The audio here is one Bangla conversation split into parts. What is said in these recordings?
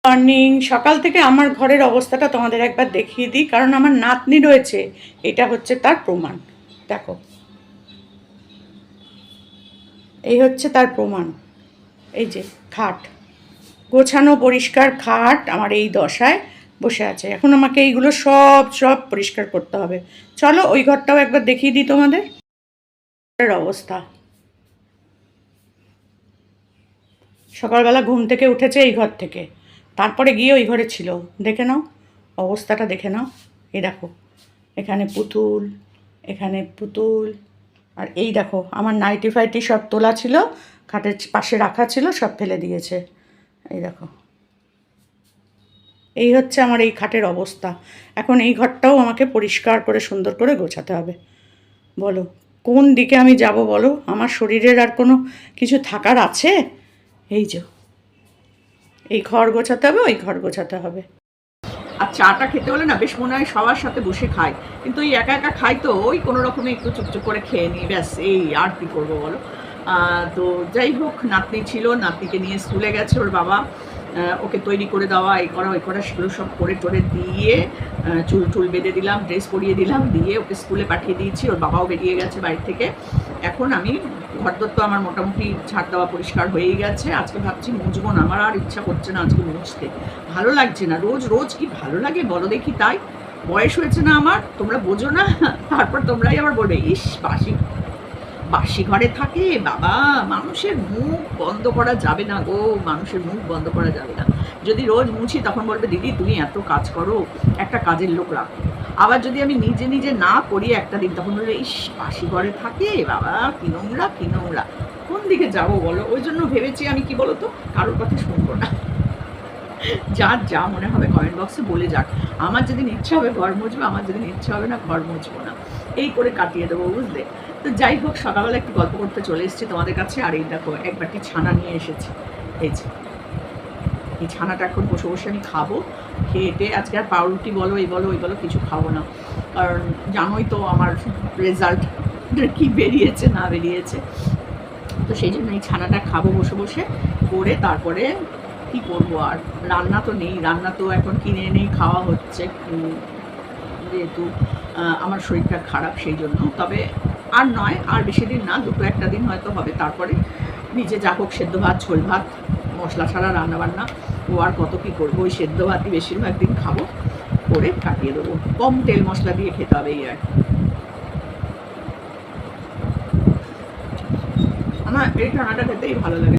মর্নিং। সকাল থেকে আমার ঘরের অবস্থাটা তোমাদের একবার দেখিয়ে দিই, কারণ আমার নাতনি রয়েছে, এটা হচ্ছে তার প্রমাণ। দেখো, এই হচ্ছে তার প্রমাণ। এই যে খাট, গোছানো পরিষ্কার খাট আমার এই দশায় বসে আছে। এখন আমাকে এইগুলো সব সব পরিষ্কার করতে হবে। চলো ওই ঘরটাও একবার দেখিয়ে দিই তোমাদের অবস্থা। সকালবেলা ঘুম থেকে উঠেছে এই ঘর থেকে, তারপরে গিয়ে ওই ঘরে ছিল। দেখে নাও অবস্থাটা, দেখে নাও। এই দেখো, এখানে পুতুল, এখানে পুতুল, আর এই দেখো আমার নাইটি ফাইটি সব তোলা ছিল, খাটের পাশে রাখা ছিল, সব ফেলে দিয়েছে। এই দেখো, এই হচ্ছে আমার এই খাটের অবস্থা। এখন এই ঘরটাও আমাকে পরিষ্কার করে সুন্দর করে গোছাতে হবে। বলো কোন দিকে আমি যাব বলো? আমার শরীরের আর কোনো কিছু থাকার আছে? এই যে এই ঘর গোছাতে হবে, ওই ঘর গোছাতে হবে। আর চাটা খেতে হলে না বেশ মনে হয় সবার সাথে বসে খাই, কিন্তু ওই একা একা খাই তো ওই কোনো রকমে একটু চুপচুপ করে খেয়ে নিই, ব্যাস। এই আর কি করবো বলো। তো যাই হোক, নাতনি ছিল, নাতনিকে নিয়ে স্কুলে গেছে ওর বাবা। ওকে তৈরি করে দেওয়া, এই করা ওই করা সেগুলো সব করে টোরে দিয়ে চুল টুল বেঁধে দিলাম, ড্রেস পরিয়ে দিলাম, দিয়ে ওকে স্কুলে পাঠিয়ে দিয়েছি। ওর বাবাও বেরিয়ে গেছে বাড়ি থেকে। এখন আমি ঘরদোর তো আমার মোটামুটি ঝাড় দেওয়া পরিষ্কার হয়েই গেছে। আজকে ভাবছি মুছবো না, আমার আর ইচ্ছা করছে না আজকে মুছতে, ভালো লাগছে না। রোজ রোজ কি ভালো লাগে বলো দেখি? তাই বয়স হয়েছে না আমার, তোমরা বোঝো না। তারপর তোমরাই আবার বলবে ইস বাসি বাসি ঘরে থাকে বাবা। মানুষের মুখ বন্ধ করা যাবে না গো, মানুষের মুখ বন্ধ করা যাবে না। যদি রোজ মুছি তখন বলবে দিদি তুমি এত কাজ করো, একটা কাজের লোক রাখো। আবার যদি আমি নিজে নিজে না করি একটা দিন, তখন বলবে ইস বাসি ঘরে থাকে বাবা, কি নোংরা কি নোংরা। কোন দিকে যাবো বলো? ওই জন্য ভেবেছি আমি, কি বলো তো, কারোর কথা শুনবো না। যার যা মনে হবে কমেন্ট বক্সে বলে যাক। আমার যেদিন ইচ্ছা হবে ঘর মুছবো, আমার যেদিন ইচ্ছা হবে না ঘর মুছবো না, এই করে কাটিয়ে দেবো, বুঝলে? তো যাই হোক, সকালবেলা একটু গল্প করতে চলে এসেছি তোমাদের কাছে। আর এই দেখো এক বাটি ছানা নিয়ে এসেছি। এই যে এই ছানাটা এখন বসে বসে আমি খাবো। খেয়ে আজকে আর পাউরুটি বলো এই বলো ওই বলো কিছু খাবো না, কারণ জানোই তো আমার রেজাল্ট কি বেরিয়েছে না বেরিয়েছে। তো সেই জন্য এই ছানাটা খাবো বসে বসে করে। তারপরে কি করবো, আর রান্না তো নেই, রান্না তো এখন কিনে এনেই খাওয়া হচ্ছে, যেহেতু আমার শরীরটা খারাপ সেই জন্য। তবে আর নয়, আর বেশি দিন না, দুটো একটা দিন হয়তো হবে, তারপরে নিজে যা হোক সেদ্ধ ভাত ঝোল ভাত মশলা ছাড়া রান্নাবান্না, ও আর কত কী করবো, ওই সেদ্ধ ভাতই বেশিরভাগ দিন খাবো, করে কাটিয়ে দেবো। কম তেল মশলা দিয়ে খেতে হবে, এই আর কি। আমার এই রান্নাটা খেতেই ভালো লাগে।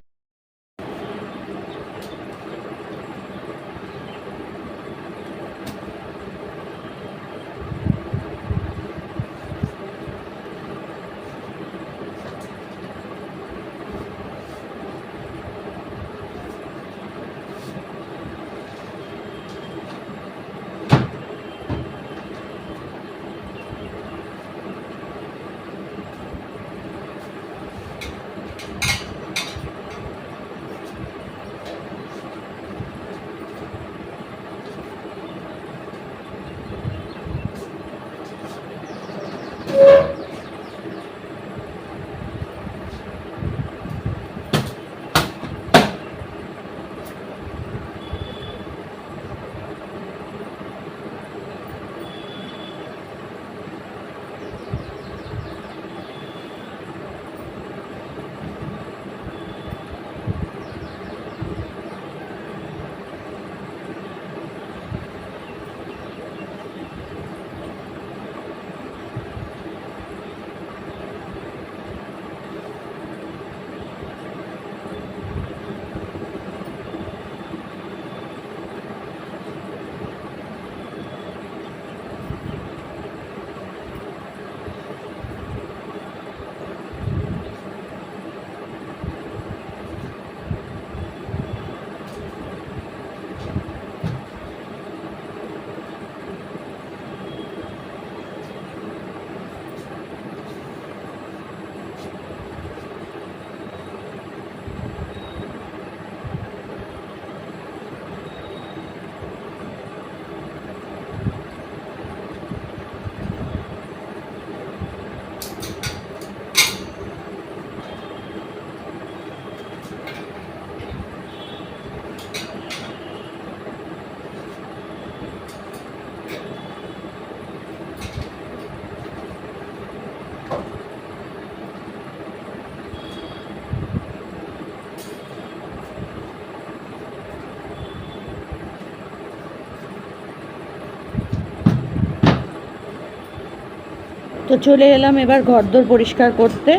তো চলে এলাম এবার ঘরদোর পরিষ্কার করতে।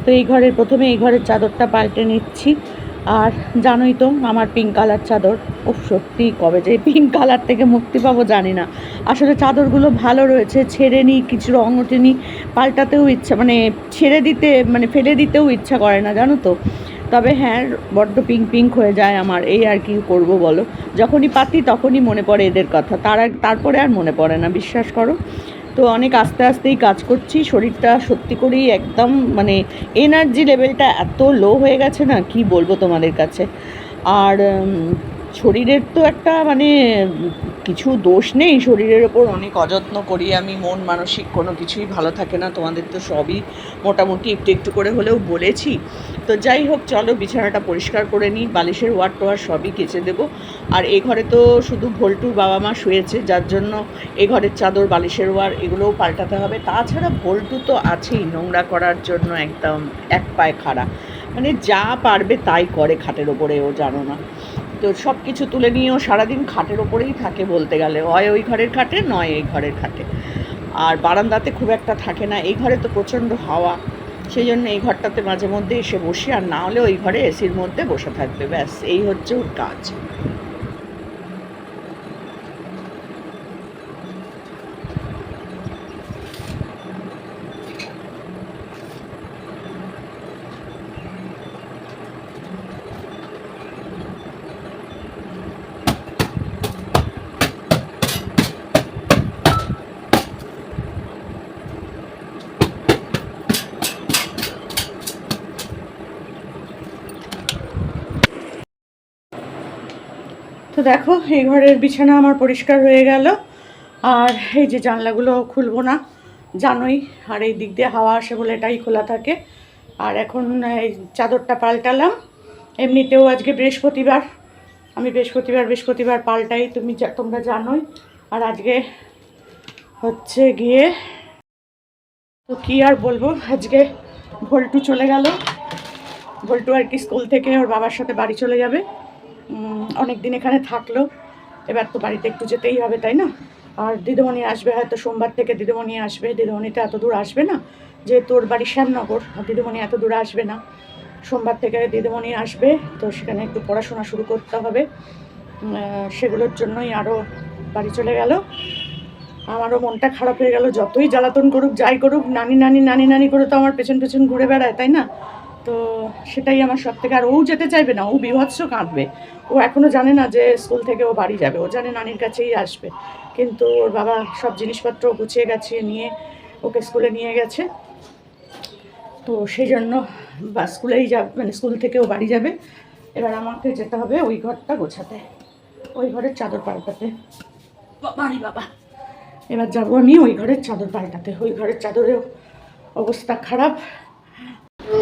তো প্রথমে এই ঘরের চাদরটা পাল্টে নিচ্ছি। আর জানোই তো আমার পিঙ্ক কালার চাদর, সত্যি কবে যে পিঙ্ক কালার থেকে মুক্তি পাবো জানি না। আসলে চাদরগুলো ভালো রয়েছে, ছেড়ে নিই, কিছু রঙ ওঠেনি, পাল্টাতেও ইচ্ছা মানে ছেড়ে দিতে মানে ফেলে দিতেও ইচ্ছা করে না জানো তো। তবে হ্যাঁ, বড্ড পিঙ্ক পিঙ্ক হয়ে যায় আমার, এই আর কি করব বলো। যখনই পাতি তখনই মনে পড়ে এদের কথা, তারপরে আর মনে পড়ে না, বিশ্বাস করো। তো অনেক আস্তে আস্তেই কাজ করছি, শরীরটা সত্যি করেই একদম মানে এনার্জি লেভেলটা এত লো হয়ে গেছে না, কি বলবো তোমাদের কাছে। আর শরীরের তো একটা মানে কিছু দোষ নেই, শরীরের ওপর অনেক অযত্ন করি আমি, মন মানসিক কোনো কিছুই ভালো থাকে না, তোমাদের তো সবই মোটামুটি একটু একটু করে হলেও বলেছি। তো যাই হোক, চলো বিছানাটা পরিষ্কার করে নিই, বালিশের ওয়ার টোয়ার সবই কেচে দেবো। আর এ ঘরে তো শুধু ভোল্টুর বাবা মা শুয়েছে, যার জন্য এ ঘরের চাদর, বালিশের ওয়ার এগুলোও পাল্টাতে হবে। তাছাড়া ভোল্টু তো আছেই নোংরা করার জন্য, একদম এক পায়ে খাড়া, মানে যা পারবে তাই করে খাটের ওপরে, ও জানো না। তো সব কিছু তুলে নিয়েও সারাদিন খাটের ওপরেই থাকে বলতে গেলে, হয় ওই ঘরের খাটে নয় এই ঘরের খাটে। আর বারান্দাতে খুব একটা থাকে না, এই ঘরে তো প্রচণ্ড হাওয়া, সেই জন্য এই ঘরটাতে মাঝে মধ্যে এসে বসি, আর না হলে ওই ঘরে এসির মধ্যে বসে থাকবে, ব্যাস এই হচ্ছে ওর কাজ। তো দেখো, এই ঘরের বিছানা আমার পরিষ্কার হয়ে গেল। আর এই যে জানলাগুলো খুলবো না জানোই, আর এই দিক দিয়ে হাওয়া আসে বলে এটাই খোলা থাকে। আর এখন এই চাদরটা পাল্টালাম, এমনিতেও আজকে বৃহস্পতিবার, আমি বৃহস্পতিবার পাল্টাই, তোমরা জানোই। আর আজকে হচ্ছে গিয়ে, তো কী আর বলবো, আজকে ভোল্টু চলে গেল। ভোল্টু আর কি স্কুল থেকে ওর বাবার সাথে বাড়ি চলে যাবে। অনেক দিন এখানে থাকলো, এবার তো বাড়িতে একটু যেতেই হবে, তাই না? আর দিদিমণি আসবে হয়তো সোমবার থেকে, দিদিমণি আসবে। দিদিমণি তো এত দূর আসবে না, যেহেতু ওর বাড়ি শ্যামনগর, দিদিমণি এত দূর আসবে না। সোমবার থেকে দিদিমণি আসবে, তো সেখানে একটু পড়াশোনা শুরু করতে হবে, সেগুলোর জন্যই আরও বাড়ি চলে গেল। আমারও মনটা খারাপ হয়ে গেল, যতই জ্বালাতন করুক যাই করুক, নানি নানি নানি নানি করে তো আমার পেছন পেছন ঘুরে বেড়ায়, তাই না? তো সেটাই আমার সব থেকে, আর ও যেতে চাইবে না, ও বীভৎস কাঁদবে। ও এখনও জানে না যে স্কুল থেকে ও বাড়ি যাবে, ও জানে নানির কাছেই আসবে। কিন্তু ওর বাবা সব জিনিসপত্র গুছিয়ে গাছিয়ে নিয়ে ওকে স্কুলে নিয়ে গেছে, তো সেই জন্য স্কুলেই যাবে, মানে স্কুল থেকে ও বাড়ি যাবে। এবার আমাকে যেতে হবে ওই ঘরটা গোছাতে, ওই ঘরের চাদর পাল্টাতে। বাড়ি বাবা, এবার যাবো আমি ওই ঘরের চাদর পাল্টাতে, ওই ঘরের চাদরেও অবস্থা খারাপ।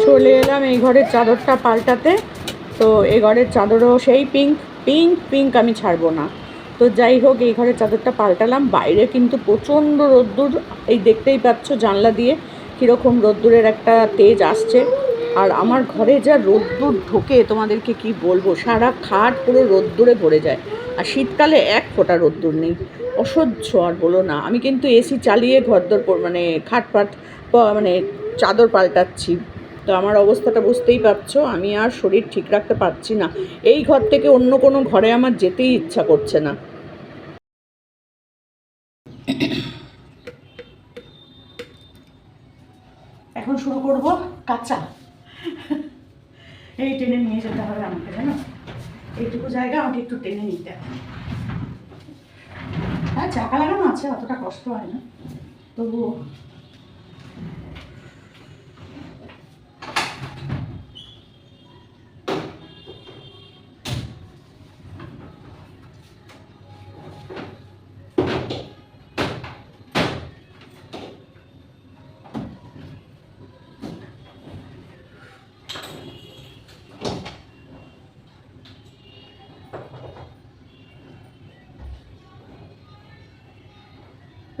চলে এলাম এই ঘরের চাদরটা পাল্টাতে। তো এই ঘরের চাদরও সেই পিঙ্ক পিঙ্ক পিঙ্ক, আমি ছাড়বো না। তো যাই হোক, এই ঘরের চাদরটা পাল্টালাম। বাইরে কিন্তু প্রচণ্ড রোদ্দুর, এই দেখতেই পাচ্ছ জানলা দিয়ে কীরকম রোদ্দুরের একটা তেজ আসছে। আর আমার ঘরে যা রোদ্দুর ঢোকে তোমাদেরকে কি বলবো, সারা খাট পুরো রোদ্দুরে ভরে যায়। আর শীতকালে এক ফোঁটা রোদ্দুর নেই, অসহ্য আর বলো না। আমি কিন্তু এসি চালিয়ে ঘরদোর মানে খাটপাট মানে চাদর পাল্টাচ্ছি। তো আমার অবস্থাটা বুঝতেই পারছো, আমি আর শরীর ঠিক রাখতে পারছি না। এই ঘর থেকে অন্য কোনো ঘরে আমার যেতেই ইচ্ছা করছে না। এখন শুরু করব কাঁচা, এই টেনে নিয়ে যেতে হবে আমাকে, জানো, এইটুকু জায়গা আমাকে একটু টেনে নিতে হবে। হ্যাঁ, চাকা লাগানো আছে, অতটা কষ্ট হয় না, তবুও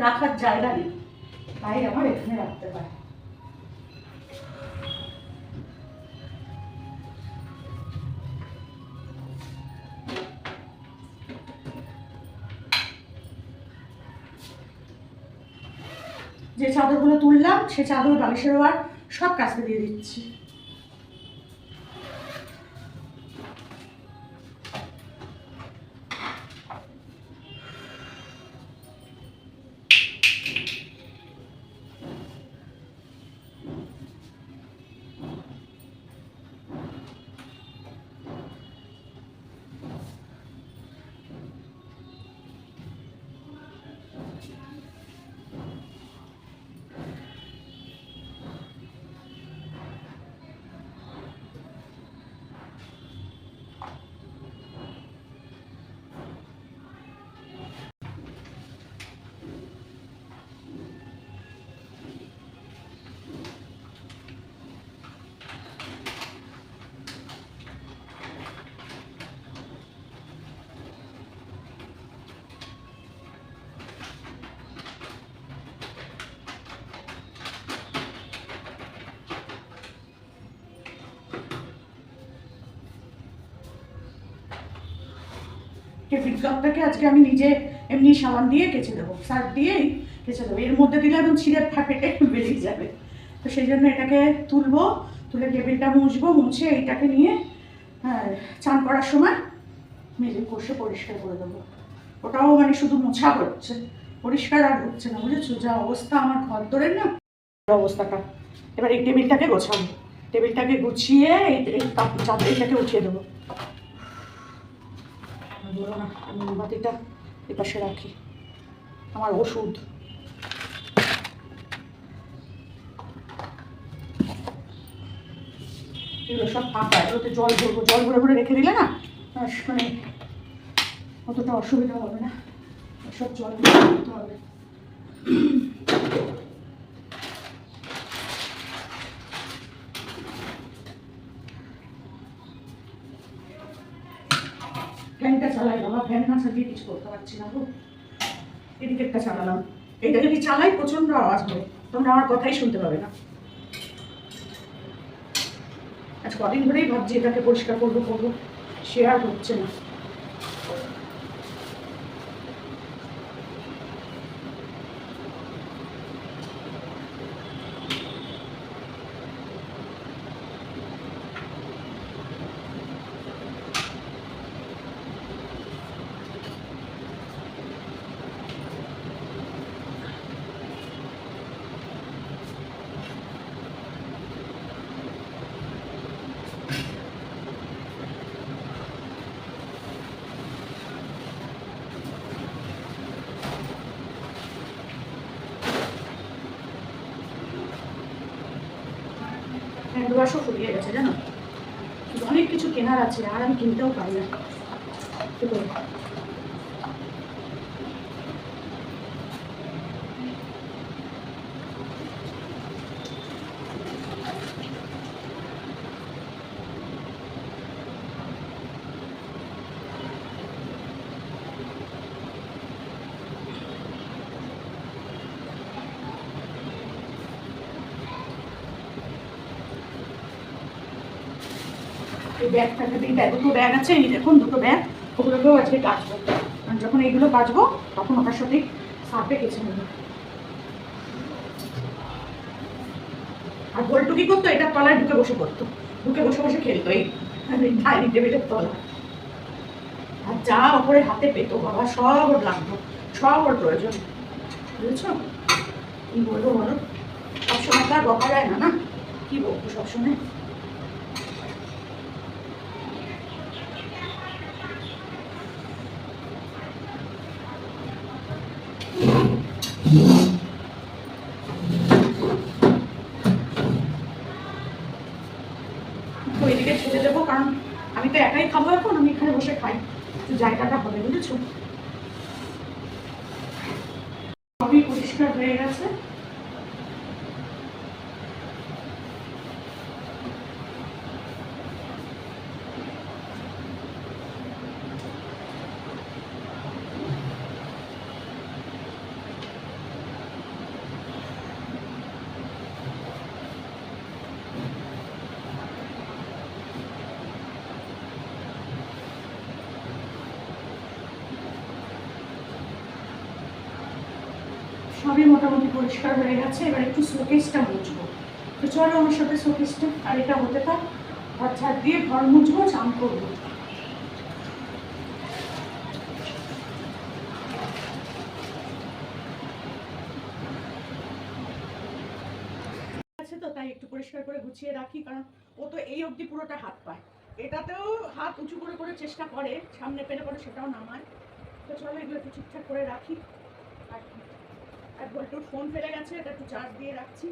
রাখার জায়গা নেই, তাই আমার এখানে রাখতে হয়। যে চাদরগুলো তুললাম সে চাদর বালিশের ওয়ার সব কাচতে দিয়ে দিচ্ছি। টিফিন কাপটাকে আজকে আমি নিজে এমনি সাবান দিয়ে কেচে দেবো, সার্ফ দিয়েই কেচে দেবো। এর মধ্যে দিলে একদম ছিঁড়ে ফেটে বেরিয়ে যাবে। তো সেই জন্য এটাকে তুলবো, তুলে টেবিলটা মুছবো, মুছে এইটাকে নিয়ে চান করার সময় মেজে কষে পরিষ্কার করে দেবো। ওটাও মানে শুধু মোছা হচ্ছে, পরিষ্কার আর হচ্ছে না, বুঝেছো? যা অবস্থা আমার ঘর ধরে না অবস্থাটা। এবার এই টেবিলটাকে গোছাবো, টেবিলটাকে গুছিয়ে এইটাকে উঠিয়ে দেবো। বলো না, মোমবাতিটা এপাশে রাখি, আমার ওষুধ। এগুলো সব ফাঁকা, এগুলোতে জল ভরবো, জল ভরে ভরে রেখে দিলে না মানে অতটা অসুবিধা হবে না। সব জল ভরে দিতে হবে। ফ্যানটা চালাই বাবা, ফ্যান না চালিয়ে কিছু করতে পারছি না গো। এদিকেরটা চালালাম, এইটা যদি চালাই প্রচন্ড আওয়াজ হবে, তোমরা আমার কথাই শুনতে পাবে না। আজ কদিন ধরেই ভাবছি এটাকে পরিষ্কার করবো করবো, সে আর হচ্ছে না। হ্যান্ডওয়াশও ফুরিয়ে গেছে জানো, অনেক কিছু কেনার আছে আর আমি কিনতেও পারি না। কি করবো? এই ব্যাগটাকে দিয়ে দুটো ব্যাগ আছে, এই দেখুন দুটো ব্যাগ, ওগুলোকেও আজকে কাচবো। আর যখন এইগুলো কাচবো তখন ওটার সাথে সার্ফে কেচে নেবো। আর ভোল্টু কি করতো, এটা তলায় ঢুকে বসে পড়তো, ঢুকে বসে বসে খেলতো এই ডাইনিং টেবিলের তলা। আর যা ওপরে হাতে পেতো বাবা সব ওর লাগতো, সব ওর প্রয়োজন, বুঝেছো? কি বলবো বলো, সবসময় তার বকা যায় না, না কি বলবো সবসময়। ওইদিকে ছেড়ে দেবো, কারণ আমি তো একাই খাবো এখন, আমি এখানে বসে খাই, জায়গাটা হবে, বুঝেছো? সবই পরিষ্কার হয়ে গেছে। সবই মোটামুটি পরিষ্কার হয়ে গেছে, এবার একটু শোকেসটা মুছবো। তো চলো আমার সাথে শোকেসটা, আর এটা হতে থাক, ঘর ঝাড় দিয়ে ঘর মুছবো, চান করবো। আছে তো, তাই একটু পরিষ্কার করে গুছিয়ে রাখি, কারণ ও তো এই অবধি পুরোটা হাত পায়, এটাতেও হাত উঁচু করে করে চেষ্টা করে, সামনে পেলে পরে সেটাও নামায়। তো চলো এগুলো একটু ঠিকঠাক করে রাখি। আর বল্টুর ফোন ফেলে গেছে, এটা একটু চার্জ দিয়ে রাখছি।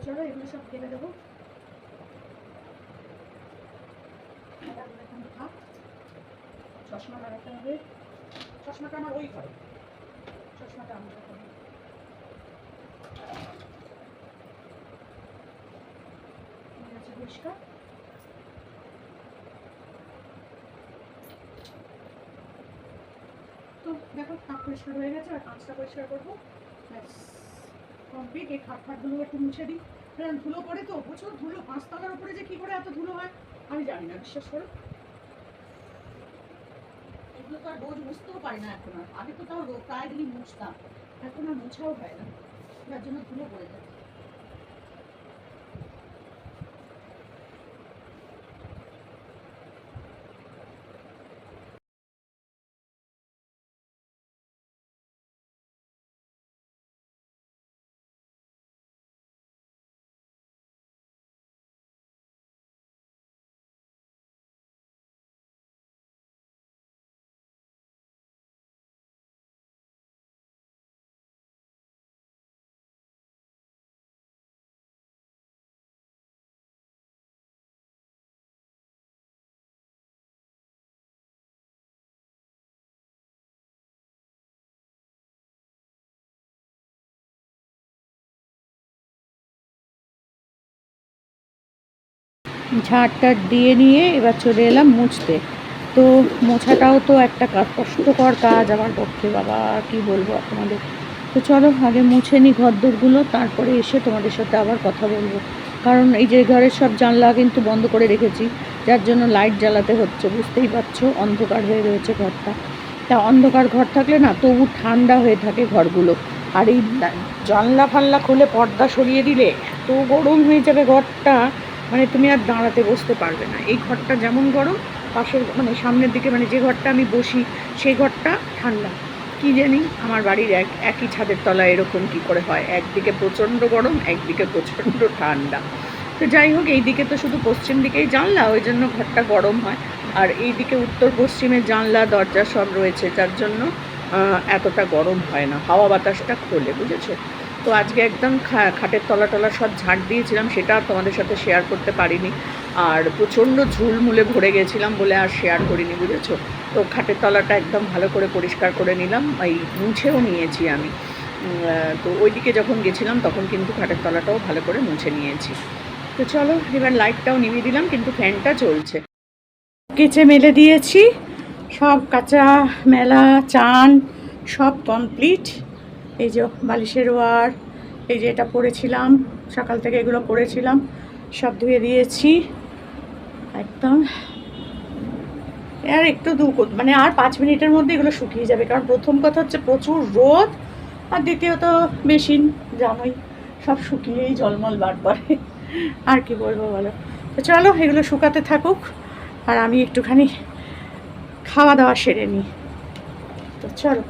চলো এগুলো সব ফেলে দেবো। চশমা লাগাতে হবে, চশমাটা আমার ওই ঘরে, চশমাটা আমার ঘরে। পরিষ্কার তো দেখো, খাট পরিষ্কার হয়ে গেছে, আর কাঁচটা পরিষ্কার করবো, ব্যাস কমপ্লিট। এই খাটগুলো একটু মুছে দিই, ধুলো পড়ে তো প্রচুর ধুলো, 5 তলার উপরে যে কি করে এত ধুলো হয় আমি জানি না, বিশ্বাস করো। এগুলো তো আর রোজ মুছতেও পারি না এখন, আর আগে তো তাও প্রায় দিনই মুছতাম, এখন আর মোছাও হয় না, যার জন্য ধুলো পড়ে যায়। ঝাড় দিয়ে নিয়ে এবার চলে এলাম মুছতে। তো মোছাটাও তো একটা কষ্টকর কাজ আমার পক্ষে, বাবা কি বলবো তোমাদের। তো চলো আগে মুছে নিই ঘরদোরগুলো, তারপরে এসে তোমাদের সাথে আবার কথা বলবো। কারণ এই যে ঘরের সব জানলা কিন্তু বন্ধ করে রেখেছি, যার জন্য লাইট জ্বালাতে হচ্ছে, বুঝতেই পারছো অন্ধকার হয়ে রয়েছে ঘরটা। তা অন্ধকার ঘর থাকলে না তবু ঠান্ডা হয়ে থাকে ঘরগুলো, আর এই জানলা ফাল্লা খুলে পর্দা সরিয়ে দিলে এত গরম হয়ে যাবে ঘরটা, মানে তুমি আর দাঁড়াতে বসতে পারবে না। এই ঘরটা যেমন গরম, পাশের মানে সামনের দিকে মানে যে ঘরটা আমি বসি সেই ঘরটা ঠান্ডা। কি জানি আমার বাড়ির একই ছাদের তলা এরকম কি করে হয়, একদিকে প্রচণ্ড গরম একদিকে প্রচণ্ড ঠান্ডা। তো যাই হোক, এই দিকে তো শুধু পশ্চিম দিকেই জানলা, ওই জন্য ঘরটা গরম হয়, আর এই দিকে উত্তর পশ্চিমে জানলা দরজা সব রয়েছে, যার জন্য এতটা গরম হয় না, হাওয়া বাতাসটা খোলে, বুঝেছো। তো আজকে একদম খাটের তলা টলা সব ঝাড় দিয়েছিলাম, সেটা তোমাদের সাথে শেয়ার করতে পারিনি, আর প্রচণ্ড ঝুলমুলে ভরে গেছিলাম বলে আর শেয়ার করিনি, বুঝেছো। তো খাটের তলাটা একদম ভালো করে পরিষ্কার করে নিলাম, এই মুছেও নিয়েছি আমি। তো ওইদিকে যখন গেছিলাম তখন কিন্তু খাটের তলাটাও ভালো করে মুছে নিয়েছি। তো চলো এবার লাইটটাও নিভিয়ে দিলাম, কিন্তু ফ্যানটা চলছে। কেচে মেলে দিয়েছি, সব কাঁচা মেলা চান সব কমপ্লিট। এই যে বালিশের ওয়ার, এই যে এটা পরেছিলাম সকাল থেকে, এগুলো পরেছিলাম সব ধুয়ে দিয়েছি একদম। আর একটু মানে আর 5 মিনিটের মধ্যে এগুলো শুকিয়ে যাবে, কারণ প্রথম কথা হচ্ছে প্রচুর রোদ, আর দ্বিতীয়ত মেশিন জানোই সব শুকিয়েই জলমল বার করে, আর কি বলবো বলো। তো চলো এগুলো শুকাতে থাকুক, আর আমি একটুখানি খাওয়া দাওয়া সেরে নিই। তো চলো।